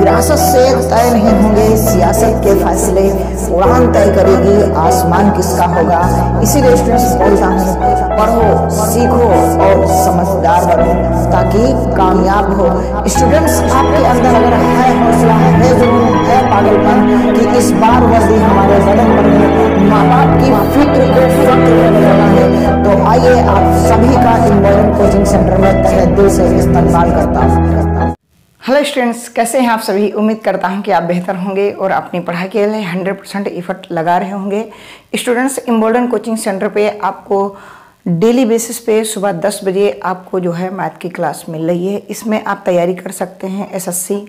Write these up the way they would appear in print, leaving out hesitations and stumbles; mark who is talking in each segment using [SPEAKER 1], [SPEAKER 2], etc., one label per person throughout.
[SPEAKER 1] विरासत से तय नहीं होंगे सियासत के फैसले, उड़ान तय करेगी आसमान किसका होगा। इसीलिए स्टूडेंट्स बोलता हूँ, पढ़ो, सीखो और समझदार बनो ताकि कामयाब हो। स्टूडेंट्स, आपके अंदर अगर है हौसला, है जुनून, है पागलपन कि इस बार वर्दी हमारे बदन पर माँ बाप की फिक्र को फक्र में बदलना है, तो आइए आप सभी का इम्बॉर्डेंट कोचिंग सेंटर में तहे दिल से इस्तेमाल करता हूँ। हेलो स्टूडेंट्स, कैसे हैं आप सभी। उम्मीद करता हूं कि आप बेहतर होंगे और अपनी पढ़ाई के लिए 100% एफर्ट लगा रहे होंगे। स्टूडेंट्स, इम्बॉर्डेंट कोचिंग सेंटर पे आपको डेली बेसिस पे सुबह 10 बजे आपको जो है मैथ की क्लास मिल रही है। इसमें आप तैयारी कर सकते हैं SSC,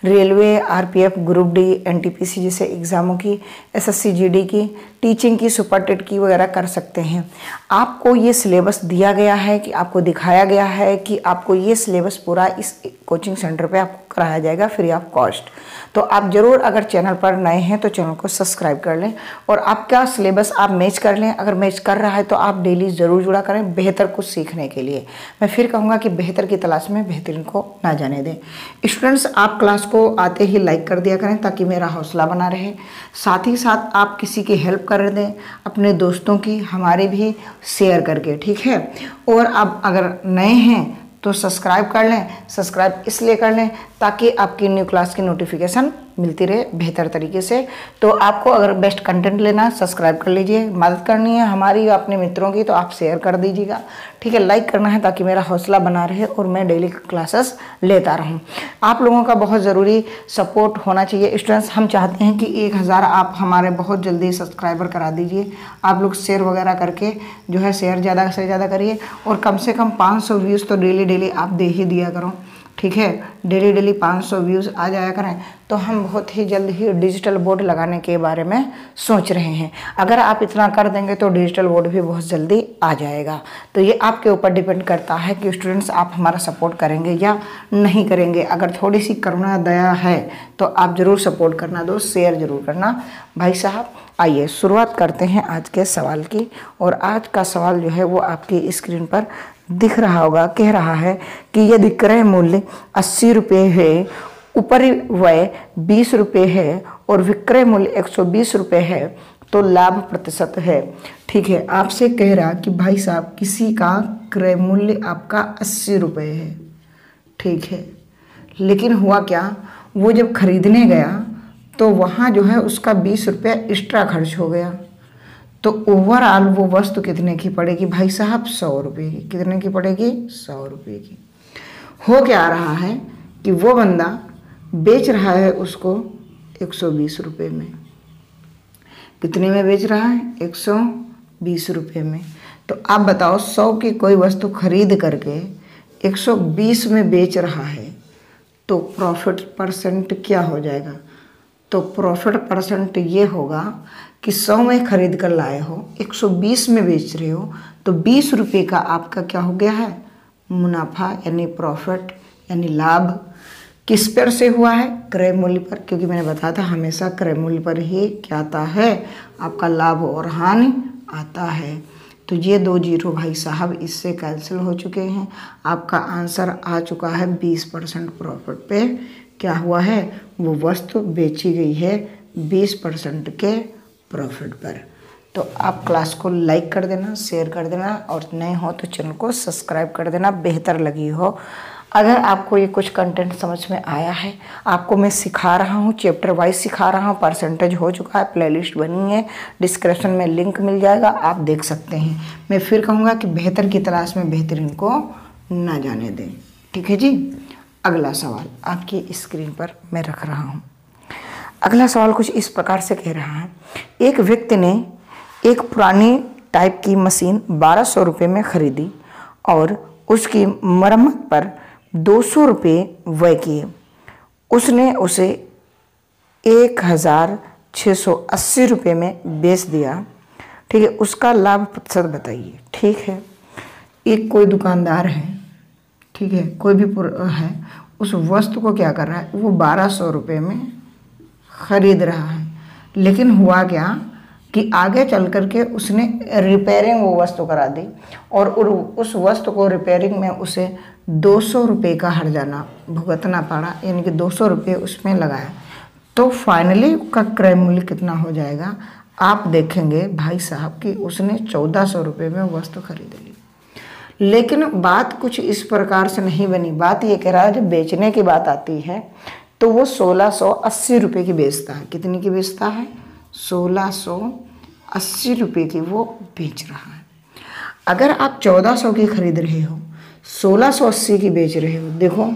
[SPEAKER 1] railway, RPF, group D, NTPC जैसे एग्ज़ामों की, एसएससी जीडी की, टीचिंग की, सुपर टेट की वगैरह कर सकते हैं। आपको ये सिलेबस दिया गया है कि आपको दिखाया गया है कि आपको ये सिलेबस पूरा इस कोचिंग सेंटर पे आपको कराया जाएगा फ्री ऑफ कॉस्ट। तो आप ज़रूर अगर चैनल पर नए हैं तो चैनल को सब्सक्राइब कर लें और आपका सिलेबस आप मैच कर लें। अगर मैच कर रहा है तो आप डेली ज़रूर जुड़ा करें बेहतर कुछ सीखने के लिए। मैं फिर कहूँगा कि बेहतर की तलाश में बेहतरीन को ना जाने दें। स्टूडेंट्स, आप क्लास को आते ही लाइक कर दिया करें ताकि मेरा हौसला बना रहे। साथ ही साथ आप किसी की हेल्प कर दें, अपने दोस्तों की, हमारे भी शेयर करके, ठीक है। और आप अगर नए हैं तो सब्सक्राइब कर लें। सब्सक्राइब इसलिए कर लें ताकि आपकी न्यू क्लास की नोटिफिकेशन मिलती रहे बेहतर तरीके से। तो आपको अगर बेस्ट कंटेंट लेना, सब्सक्राइब कर लीजिए। मदद करनी है हमारी अपने मित्रों की तो आप शेयर कर दीजिएगा, ठीक है। लाइक करना है ताकि मेरा हौसला बना रहे और मैं डेली क्लासेस लेता रहूं। आप लोगों का बहुत ज़रूरी सपोर्ट होना चाहिए स्टूडेंट्स। हम चाहते हैं कि 1000 आप हमारे बहुत जल्दी सब्सक्राइबर करा दीजिए। आप लोग शेयर वगैरह करके जो है शेयर ज़्यादा से ज़्यादा करिए और कम से कम 500 व्यूज़ तो डेली आप दे ही दिया करो, ठीक है। डेली 500 व्यूज़ आ जाया करें तो हम बहुत ही जल्द ही डिजिटल बोर्ड लगाने के बारे में सोच रहे हैं। अगर आप इतना कर देंगे तो डिजिटल बोर्ड भी बहुत जल्दी आ जाएगा। तो ये आपके ऊपर डिपेंड करता है कि स्टूडेंट्स आप हमारा सपोर्ट करेंगे या नहीं करेंगे। अगर थोड़ी सी करुणा दया है तो आप ज़रूर सपोर्ट करना, दो शेयर ज़रूर करना भाई साहब। आइए शुरुआत करते हैं आज के सवाल की। और आज का सवाल जो है वो आपकी स्क्रीन पर दिख रहा होगा। कह रहा है कि यदि क्रय मूल्य 80 रुपये है, उपरिव्यय 20 रुपये है और विक्रय मूल्य 120 रुपये है तो लाभ प्रतिशत है, ठीक है। आपसे कह रहा कि भाई साहब किसी का क्रय मूल्य आपका 80 रुपये है, ठीक है। लेकिन हुआ क्या, वो जब खरीदने गया तो वहाँ जो है उसका 20 रुपये एक्स्ट्रा खर्च हो गया। तो ओवरऑल वो वस्तु कितने की पड़ेगी भाई साहब? 100 रुपये की। कितने की पड़ेगी? 100 रुपये की। हो क्या रहा है कि वो बंदा बेच रहा है उसको 120 रुपये में। कितने में बेच रहा है? 120 रुपये में। तो आप बताओ 100 की कोई वस्तु खरीद करके 120 में बेच रहा है तो प्रॉफिट परसेंट क्या हो जाएगा? तो प्रॉफिट परसेंट ये होगा कि 100 में खरीद कर लाए हो, 120 में बेच रहे हो तो 20 रुपये का आपका क्या हो गया है? मुनाफा, यानी प्रॉफिट, यानी लाभ। किस पर से हुआ है? क्रय मूल्य पर, क्योंकि मैंने बताया था हमेशा क्रय मूल्य पर ही क्या आता है? आपका लाभ और हानि आता है। तो ये 2 जीरो भाई साहब इससे कैंसिल हो चुके हैं। आपका आंसर आ चुका है 20% प्रॉफिट पे क्या हुआ है? वो वस्तु बेची गई है 20% के प्रॉफिट पर। तो आप क्लास को लाइक कर देना, शेयर कर देना और नए हो तो चैनल को सब्सक्राइब कर देना बेहतर लगी हो। अगर आपको ये कुछ कंटेंट समझ में आया है, आपको मैं सिखा रहा हूँ, चैप्टर वाइज सिखा रहा हूँ, परसेंटेज हो चुका है, प्लेलिस्ट बनी है, डिस्क्रिप्शन में लिंक मिल जाएगा, आप देख सकते हैं। मैं फिर कहूँगा कि बेहतर की तलाश में बेहतरीन को ना जाने दें, ठीक है जी। अगला सवाल आपकी स्क्रीन पर मैं रख रहा हूँ। अगला सवाल कुछ इस प्रकार से कह रहा है, एक व्यक्ति ने एक पुरानी टाइप की मशीन 1200 रुपये में खरीदी और उसकी मरम्मत पर 200 रुपये व्यय किए। उसने उसे 1680 रुपये में बेच दिया, ठीक है। उसका लाभ प्रतिशत बताइए, ठीक है। एक कोई दुकानदार है, ठीक है, कोई भी है, उस वस्तु को क्या कर रहा है? वो 1200 रुपये में खरीद रहा है। लेकिन हुआ क्या कि आगे चल करके उसने रिपेयरिंग वो वस्तु करा दी और उस वस्तु को रिपेयरिंग में उसे 200 रुपये का हर्जाना भुगतना पड़ा, यानी कि 200 रुपये उसमें लगाया, तो फाइनली का क्रय मूल्य कितना हो जाएगा। आप देखेंगे भाई साहब कि उसने 1400 रुपये में वस्तु खरीद ली। लेकिन बात कुछ इस प्रकार से नहीं बनी। बात ये कह रहा है जब बेचने की बात आती है तो वो 1680 रुपये की बेचता है। कितनी की बेचता है? 1680 रुपये की वो बेच रहा है। अगर आप 1400 की खरीद रहे हो, 1680 की बेच रहे हो, देखो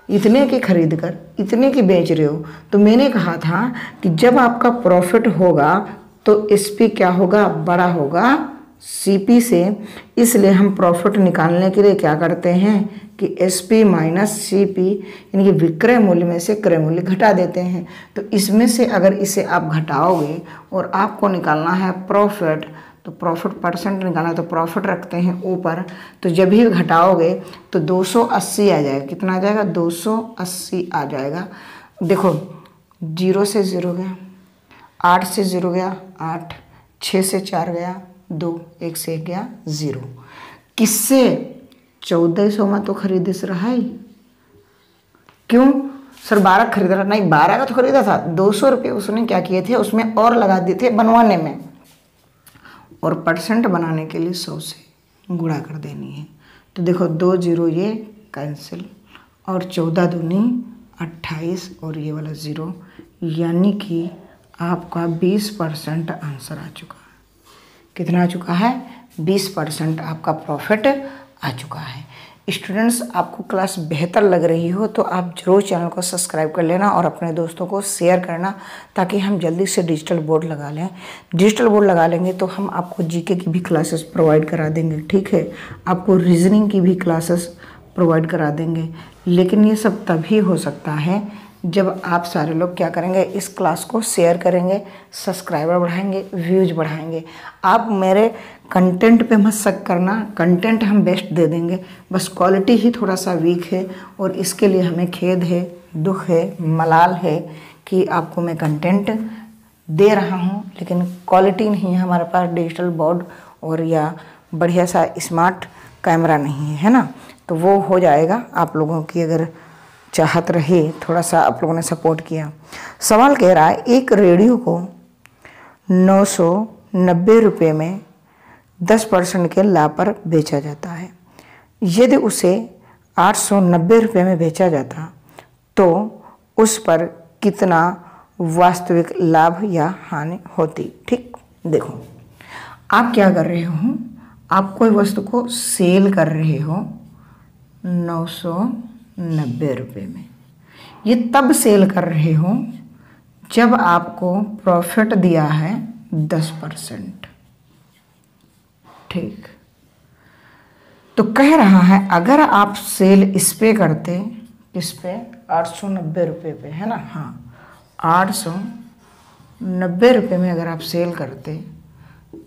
[SPEAKER 1] इतने की खरीद कर इतने की बेच रहे हो, तो मैंने कहा था कि जब आपका प्रॉफिट होगा तो एसपी क्या होगा? बड़ा होगा सीपी से। इसलिए हम प्रॉफिट निकालने के लिए क्या करते हैं कि एसपी माइनस सीपी, यानी कि विक्रय मूल्य में से क्रय मूल्य घटा देते हैं। तो इसमें से अगर इसे आप घटाओगे और आपको निकालना है प्रॉफिट, तो प्रॉफिट परसेंट निकालना, तो प्रॉफिट रखते हैं ऊपर, तो जब भी घटाओगे तो 280 आ जाएगा। कितना आ जाएगा? 280 आ जाएगा। देखो 0 से 0 गया, 8 से 0 गया 8, 6 से 4 गया 2, 1 से 1 गया 0। किससे? 1400 में तो खरीदे से रहा है। क्यों सर 12 खरीद रहा? नहीं, 12 का तो खरीदा था। 200 रुपये उसने क्या किए थे उसमें और लगा दिए थे बनवाने में, और परसेंट बनाने के लिए 100 से गुणा कर देनी है। तो देखो 2 0 ये कैंसिल, और 14 दूनी 28 और ये वाला 0, यानी कि आपका 20% आंसर आ चुका है। कितना आ चुका है? 20% आपका प्रॉफिट आ चुका है। स्टूडेंट्स, आपको क्लास बेहतर लग रही हो तो आप ज़रूर चैनल को सब्सक्राइब कर लेना और अपने दोस्तों को शेयर करना, ताकि हम जल्दी से डिजिटल बोर्ड लगा लें। डिजिटल बोर्ड लगा लेंगे तो हम आपको जीके की भी क्लासेस प्रोवाइड करा देंगे, ठीक है। आपको रीजनिंग की भी क्लासेस प्रोवाइड करा देंगे। लेकिन ये सब तभी हो सकता है जब आप सारे लोग क्या करेंगे, इस क्लास को शेयर करेंगे, सब्सक्राइबर बढ़ाएंगे, व्यूज बढ़ाएंगे। आप मेरे कंटेंट पे मत शक करना, कंटेंट हम बेस्ट दे देंगे, बस क्वालिटी ही थोड़ा सा वीक है, और इसके लिए हमें खेद है, दुख है, मलाल है कि आपको मैं कंटेंट दे रहा हूँ लेकिन क्वालिटी नहीं है हमारे पास, डिजिटल बोर्ड और या बढ़िया सा स्मार्ट कैमरा नहीं है ना। तो वो हो जाएगा आप लोगों की अगर चाहत रहे, थोड़ा सा आप लोगों ने सपोर्ट किया। सवाल कह रहा है एक रेडियो को 990 रुपये में 10% के लाभ पर बेचा जाता है। यदि उसे 890 रुपये में बेचा जाता तो उस पर कितना वास्तविक लाभ या हानि होती? ठीक, देखो आप क्या कर रहे हो, आप कोई वस्तु को सेल कर रहे हो 990 रुपये में। ये तब सेल कर रहे हो जब आपको प्रॉफिट दिया है 10%, ठीक। तो कह रहा है अगर आप सेल इस पे करते, किस पे? 890 रुपये पे, है ना। हाँ, 890 रुपये में अगर आप सेल करते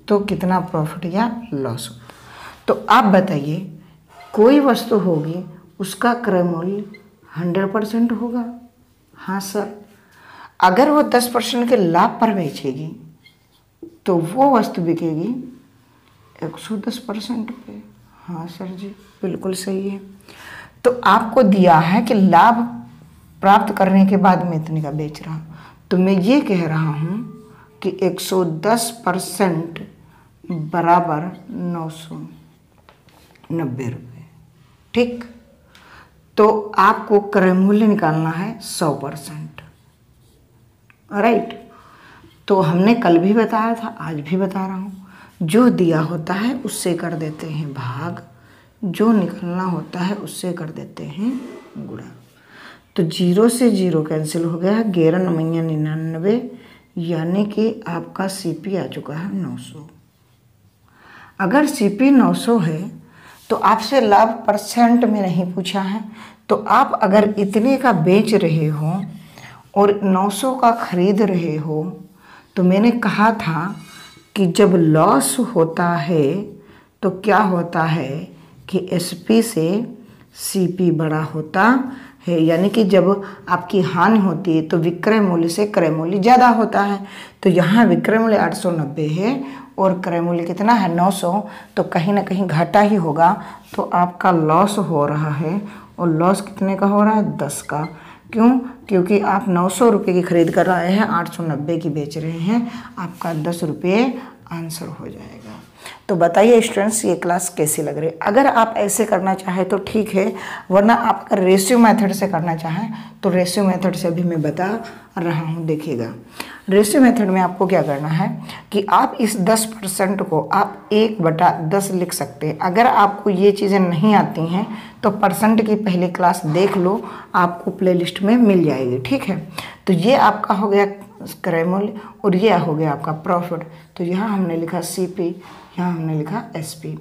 [SPEAKER 1] तो कितना प्रॉफिट या लॉस होता? तो आप बताइए, कोई वस्तु होगी उसका क्रय मूल्य 100% होगा। हाँ सर। अगर वो 10% के लाभ पर बेचेगी तो वो वस्तु बिकेगी 110% पे। हाँ सर जी, बिल्कुल सही है। तो आपको दिया है कि लाभ प्राप्त करने के बाद मैं इतने का बेच रहा हूँ, तो मैं ये कह रहा हूँ कि 110% बराबर 990 रुपये, ठीक। तो आपको क्रय मूल्य निकालना है 100%, राइट। तो हमने कल भी बताया था, आज भी बता रहा हूँ, जो दिया होता है उससे कर देते हैं भाग, जो निकलना होता है उससे कर देते हैं गुणा। तो 0 से 0 कैंसिल हो गया, 11 9 99, यानी कि आपका सीपी आ चुका है 900। अगर सीपी 900 है तो आपसे लाभ परसेंट में नहीं पूछा है, तो आप अगर इतने का बेच रहे हो और 900 का खरीद रहे हो, तो मैंने कहा था कि जब लॉस होता है तो क्या होता है कि एसपी से सीपी बड़ा होता है, यानी कि जब आपकी हानि होती है तो विक्रय मूल्य से क्रय मूल्य ज़्यादा होता है। तो यहाँ विक्रय मूल्य 890 है और क्रय मूल्य कितना है 900, तो कहीं ना कहीं घाटा ही होगा, तो आपका लॉस हो रहा है। और लॉस कितने का हो रहा है 10 का। क्यों? क्योंकि आप 900 रुपये की खरीद कर रहे हैं, 890 की बेच रहे हैं, आपका 10 रुपये आंसर हो जाएगा। तो बताइए स्टूडेंट्स ये क्लास कैसी लग रही है। अगर आप ऐसे करना चाहें तो ठीक है, वरना आप अगर रेशियो मेथड से करना चाहें तो रेशियो मेथड से भी मैं बता रहा हूँ। देखिएगा रेशियो मेथड में आपको क्या करना है कि आप इस 10% को आप 1/10 लिख सकते हैं। अगर आपको ये चीज़ें नहीं आती हैं तो परसेंट की पहली क्लास देख लो, आपको प्लेलिस्ट में मिल जाएगी, ठीक है। तो ये आपका हो गया क्रय मूल्य और ये हो गया आपका प्रॉफिट। तो यहाँ हमने लिखा CP, यहाँ हमने लिखा SP।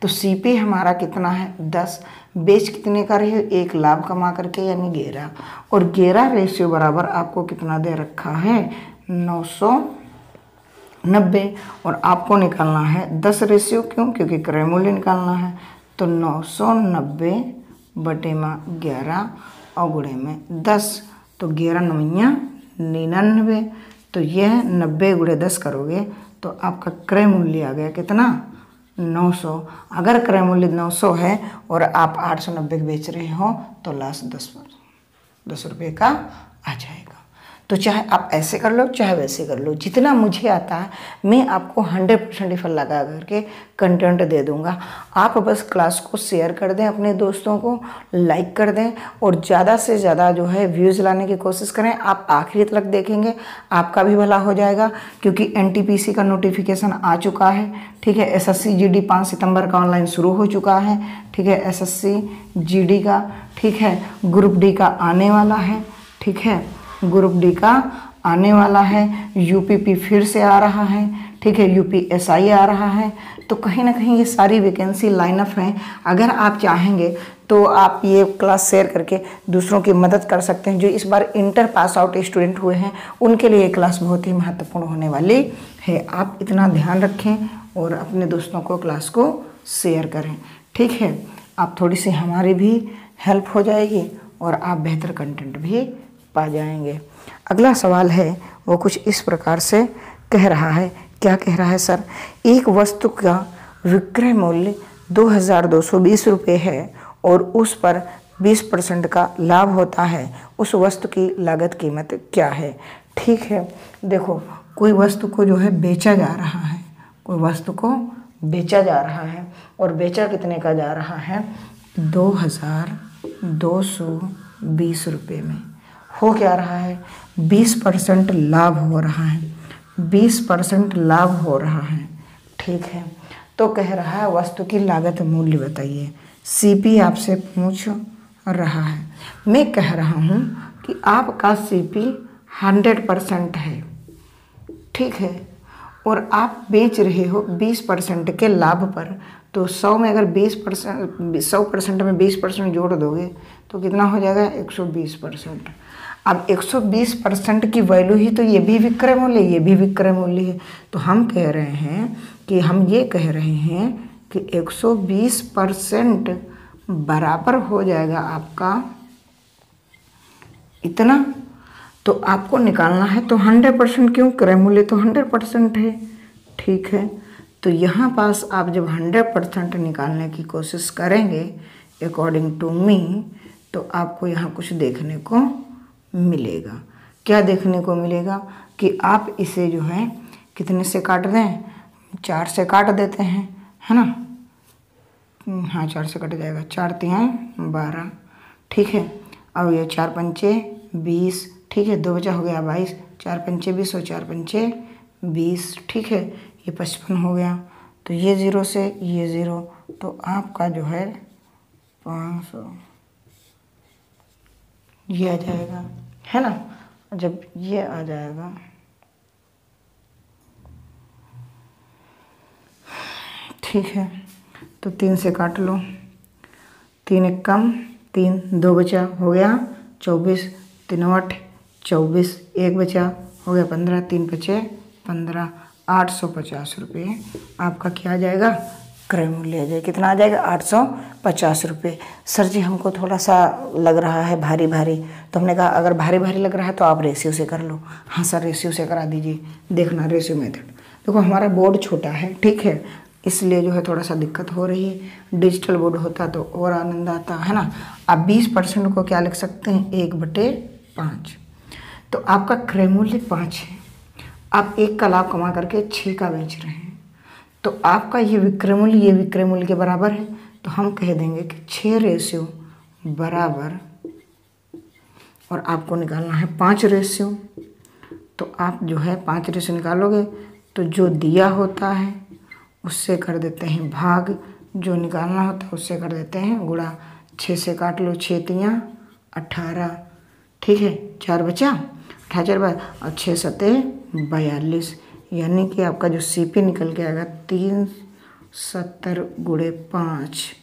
[SPEAKER 1] तो CP हमारा कितना है 10, बेच कितने का रही हो 1 लाभ कमा करके यानी 11, और 11 रेशियो बराबर आपको कितना दे रखा है 990, और आपको निकालना है 10 रेशियो। क्यों? क्योंकि क्रय मूल्य निकालना है। तो 990/11 और गुणे में 10, तो 11 9 99। तो यह 90 × 10 करोगे तो आपका क्रय मूल्य आ गया कितना 900। अगर क्रय मूल्य 900 है और आप 890 बेच रहे हो तो लास्ट 10 रुपये का आ जाएगा। तो चाहे आप ऐसे कर लो चाहे वैसे कर लो, जितना मुझे आता है मैं आपको 100% इफर्ट लगा करके कंटेंट दे दूंगा। आप बस क्लास को शेयर कर दें, अपने दोस्तों को लाइक कर दें और ज़्यादा से ज़्यादा जो है व्यूज़ लाने की कोशिश करें। आप आखिरी तक देखेंगे आपका भी भला हो जाएगा, क्योंकि NTPC का नोटिफिकेशन आ चुका है, ठीक है। SSC GD 5 सितंबर का ऑनलाइन शुरू हो चुका है, ठीक है। SSC GD का, ठीक है। ग्रुप D का आने वाला है, ठीक है। ग्रुप D का आने वाला है। UPP फिर से आ रहा है, ठीक है। UPSI आ रहा है। तो कहीं ना कहीं ये सारी वैकेंसी लाइनअप हैं। अगर आप चाहेंगे तो आप ये क्लास शेयर करके दूसरों की मदद कर सकते हैं। जो इस बार इंटर पास आउट स्टूडेंट हुए हैं उनके लिए ये क्लास बहुत ही महत्वपूर्ण होने वाली है। आप इतना ध्यान रखें और अपने दोस्तों को क्लास को शेयर करें, ठीक है। आप थोड़ी सी हमारी भी हेल्प हो जाएगी और आप बेहतर कंटेंट भी पा जाएंगे। अगला सवाल है वो कुछ इस प्रकार से कह रहा है। क्या कह रहा है सर? एक वस्तु का विक्रय मूल्य 2220 रुपये है और उस पर 20% का लाभ होता है, उस वस्तु की लागत कीमत क्या है? ठीक है, देखो कोई वस्तु को जो है बेचा जा रहा है, कोई वस्तु को बेचा जा रहा है और बेचा कितने का जा रहा है 2220 रुपये में। हो क्या रहा है 20% लाभ हो रहा है, 20% लाभ हो रहा है, ठीक है। तो कह रहा है वस्तु की लागत मूल्य बताइए। CP आपसे पूछ रहा है। मैं कह रहा हूँ कि आपका CP 100% है, ठीक है, और आप बेच रहे हो 20% के लाभ पर। तो 100 में अगर 100% में 20% जोड़ दोगे तो कितना हो जाएगा 120%। अब 120% की वैल्यू ही तो ये भी विक्रय मूल्य, ये भी विक्रय मूल्य है। तो हम कह रहे हैं कि हम ये कह रहे हैं कि 120% बराबर हो जाएगा आपका इतना। तो आपको निकालना है तो 100%, क्यों क्रय मूल्य तो 100% है, ठीक है। तो यहाँ पास आप जब 100% निकालने की कोशिश करेंगे अकॉर्डिंग टू मी, तो आपको यहाँ कुछ देखने को मिलेगा। क्या देखने को मिलेगा कि आप इसे जो है कितने से काट दें, 4 से काट देते हैं, है ना। हाँ 4 से कट जाएगा, 4 तिहाई 12, ठीक है। और ये 4 पंचे 20, ठीक है। 2 बचा हो गया 22, 4 पंचे 20 और 4 पंचे 20, ठीक है। ये 55 हो गया। तो ये 0 से ये 0, तो आपका जो है 500 ये आ जाएगा, है ना। जब ये आ जाएगा ठीक है, तो 3 से काट लो, 3 एक कम 3, 2 बचा हो गया 24, 3 8 24, 1 बचा हो गया 15, 3 बचे 15, 850 रुपये आपका क्या आ जाएगा क्रय मूल्य आ जाएगा। कितना आ जाएगा 850 रुपये। सर जी हमको थोड़ा सा लग रहा है भारी भारी, तो हमने कहा अगर भारी भारी लग रहा है तो आप रेशियो से कर लो। हाँ सर रेशियो से करा दीजिए, देखना रेशियो मेथड। देखो हमारा बोर्ड छोटा है, ठीक है, इसलिए जो है थोड़ा सा दिक्कत हो रही है। डिजिटल बोर्ड होता तो और आनंद आता, है ना। आप 20% को क्या लिख सकते हैं, 1/5। तो आपका क्रय मूल्य 5 है, आप 1 का लाभ कमा करके 6 का बेच रहे हैं, तो आपका ये विक्रय मूल्य के बराबर है। तो हम कह देंगे कि 6 रेशियो बराबर, और आपको निकालना है 5 रेशियो। तो आप जो है 5 रेशियो निकालोगे तो जो दिया होता है उससे कर देते हैं भाग, जो निकालना होता है उससे कर देते हैं गुणा। 6 से काट लो, 6 तियाँ 18, ठीक है, 4 बचा, 18 और 6 सते 42, यानी कि आपका जो CP निकल के आएगा 370 गुणे 5,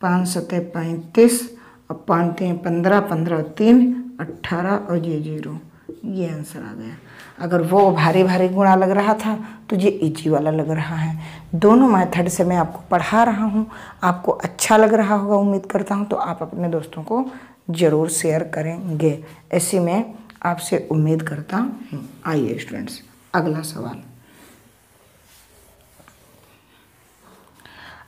[SPEAKER 1] 5 सते 35 और 5 तियाँ 15, 15 और 3 18 और ये 0, ये आंसर आ गया। अगर वो भारी भारी गुणा लग रहा था तो ये इजी वाला लग रहा है। दोनों मेथड से मैं आपको पढ़ा रहा हूँ, आपको अच्छा लग रहा होगा उम्मीद करता हूँ। तो आप अपने दोस्तों को ज़रूर शेयर करेंगे, ऐसी मैं आपसे उम्मीद करता हूँ। आइए स्टूडेंट्स, अगला सवाल।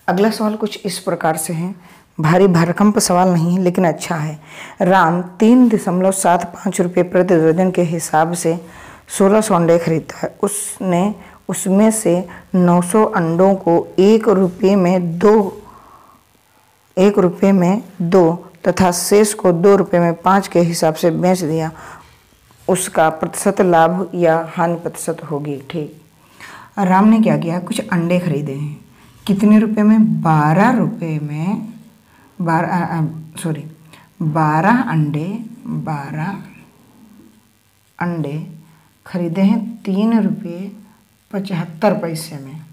[SPEAKER 1] अगला सवाल कुछ इस प्रकार से है, भारी भरकम सवाल नहीं है लेकिन अच्छा है। राम 3.75 रुपये प्रति दर्जन के हिसाब से 1600 अंडे खरीदता है। उसने उसमें से 900 अंडों को 1 रुपये में 2 तथा शेष को 2 रुपये में 5 के हिसाब से बेच दिया। उसका प्रतिशत लाभ या हानि प्रतिशत होगी। ठीक, राम ने क्या किया, कुछ अंडे खरीदे हैं, कितने रुपए में, 12 रुपये में 12 अंडे खरीदे हैं 3 रुपये 75 पैसे में।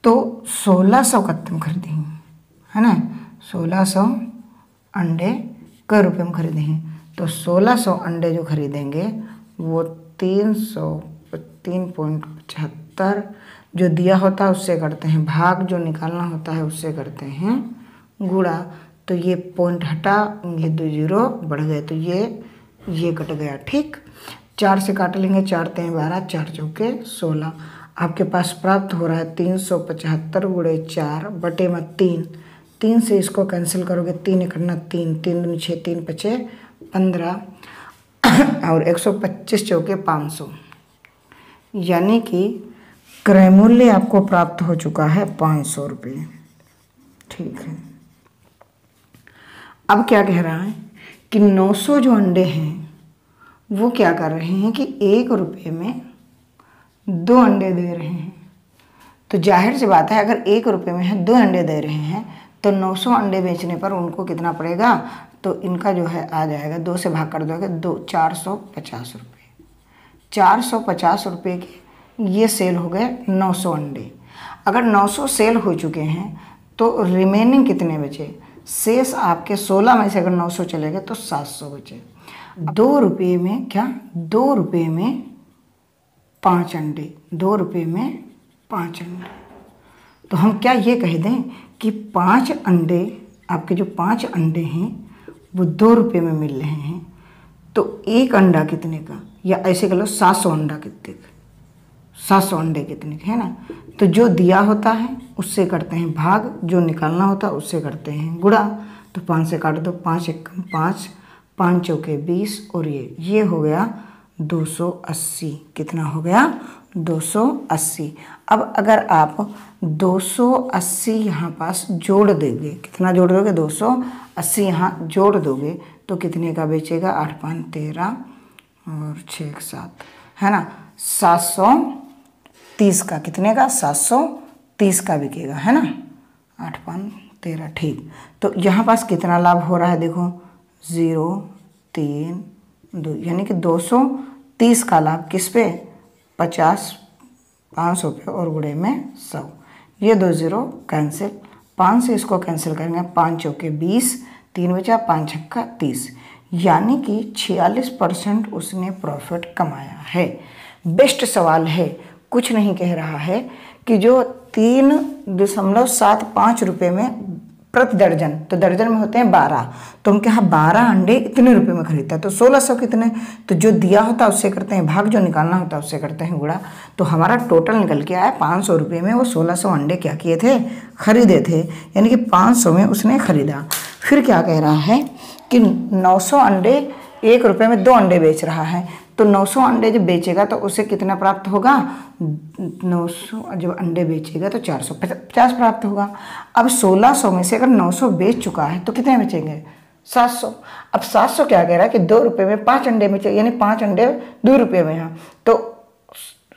[SPEAKER 1] तो 1600 कत्तम खरीदे हैं, है ना, 1600 अंडे क रुपये में खरीदे हैं। तो 1600 अंडे जो खरीदेंगे वो 3.75 जो दिया होता है उससे करते हैं भाग, जो निकालना होता है उससे करते हैं गुणा। तो ये पॉइंट हटा, ये 2 0 बढ़ गए, तो ये कट गया। ठीक, 4 से काट लेंगे, 4 तियाँ 12, 4 चौके 16। आपके पास प्राप्त हो रहा है 375 गुणे 4 बटे में 3। 3 से इसको कैंसिल करोगे, 3 इकट्ठा 3, 3 दूनी 6, 3 पचे 15 और 125 चौके 500, यानी कि क्रय मूल्य आपको प्राप्त हो चुका है 500 रुपये। ठीक है, अब क्या कह रहा है कि 900 जो अंडे हैं वो क्या कर रहे हैं कि 1 रुपये में 2 अंडे दे रहे हैं। तो जाहिर सी बात है, अगर 1 रुपये में 2 अंडे दे रहे हैं तो 900 अंडे बेचने पर उनको कितना पड़ेगा, तो इनका जो है आ जाएगा, 2 से भाग कर दोगे 450 रुपये। 450 रुपये के ये सेल हो गए 900 अंडे। अगर 900 सेल हो चुके हैं तो रिमेनिंग कितने बचे, शेष आपके 16 में से अगर 900 चले गए तो 700 बचे। 2 रुपये में क्या, 2 रुपये में 5 अंडे, 2 रुपये में 5 अंडे। तो हम क्या ये कह दें कि 5 अंडे, आपके जो 5 अंडे हैं वो 2 रुपये में मिल रहे हैं। तो 1 अंडा कितने का, या ऐसे कह लो 700 अंडा कितने का, 700 अंडे कितने के, है ना। तो जो दिया होता है उससे करते हैं भाग, जो निकालना होता है उससे करते हैं गुणा। तो 5 से काट दो, 5 एकम 5, 5 चौके 20 और ये हो गया 280। कितना हो गया, 280। अब अगर आप 280 यहाँ पास जोड़ दोगे, कितना जोड़ दोगे, 280 यहाँ जोड़ दोगे तो कितने का बेचेगा, 8 5 13 और 6 1 7, है ना, 730 का, कितने का, 730 का बिकेगा, है ना, 8 5 13। ठीक, तो यहाँ पास कितना लाभ हो रहा है, देखो 0 3 2, यानी कि 230 का लाभ किस पे, 50 500 पे और गुणे में 100। ये 2 0 कैंसिल, 5 से इसको कैंसिल करेंगे, 5 चौके 20, 3 बचा, 5 छक्का 30, यानी कि 46% उसने प्रॉफिट कमाया है। बेस्ट सवाल है, कुछ नहीं कह रहा है कि जो 3.75 रुपये में प्रति दर्जन, तो दर्जन में होते हैं 12, तो उनके यहाँ 12 अंडे इतने रुपए में खरीदता है। तो 1600 कितने, तो जो दिया होता है उससे करते हैं भाग, जो निकालना होता है उससे करते हैं गुणा। तो हमारा टोटल निकल के आया 500 रुपये में वो 1600 अंडे क्या किए थे, खरीदे थे, यानी कि 500 में उसने खरीदा। फिर क्या कह रहा है कि 900 अंडे 1 रुपये में 2 अंडे बेच रहा है, तो 900 अंडे जब बेचेगा तो उसे कितना प्राप्त होगा, 900 जब अंडे बेचेगा तो 450 प्राप्त होगा। अब 1600 में से अगर 900 बेच चुका है तो कितने बेचेंगे, 700। अब 700 क्या कह रहा है कि 2 रुपये में 5 अंडे बेचे, यानी 5 अंडे 2 रुपये में हैं, तो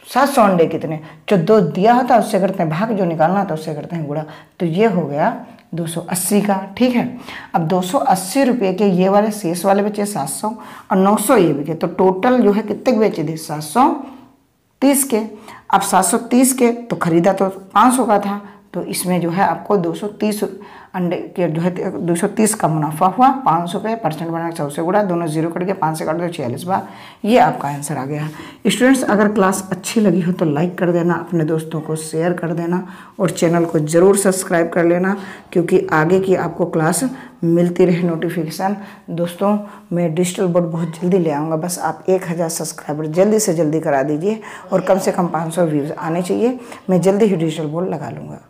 [SPEAKER 1] 700 अंडे कितने, जो 2 दिया होता है उससे करते हैं भाग, जो निकालना होता है उससे करते हैं गुणा। तो ये हो गया 280 का, ठीक है। अब 280 रुपये के ये वाले शेष वाले बचे 700 और 900 ये बचे, तो टोटल जो है कितने के बेचे थे, 730 के। अब 730 के तो खरीदा तो 500 का था, तो इसमें जो है आपको 230 अंडे के जो है 230 का मुनाफा हुआ। 500 पे परसेंट बना 100 से गुणा, दोनों जीरो कट गया, 5 से काट दो 46 बार, ये आपका आंसर आ गया। स्टूडेंट्स अगर क्लास अच्छी लगी हो तो लाइक कर देना, अपने दोस्तों को शेयर कर देना और चैनल को ज़रूर सब्सक्राइब कर लेना, क्योंकि आगे की आपको क्लास मिलती रहे नोटिफिकेशन। दोस्तों मैं डिजिटल बोर्ड बहुत जल्दी ले आऊँगा, बस आप 1000 सब्सक्राइबर जल्दी से जल्दी करा दीजिए और कम से कम 500 व्यूज़ आने चाहिए, मैं जल्दी ही डिजिटल बोर्ड लगा लूँगा।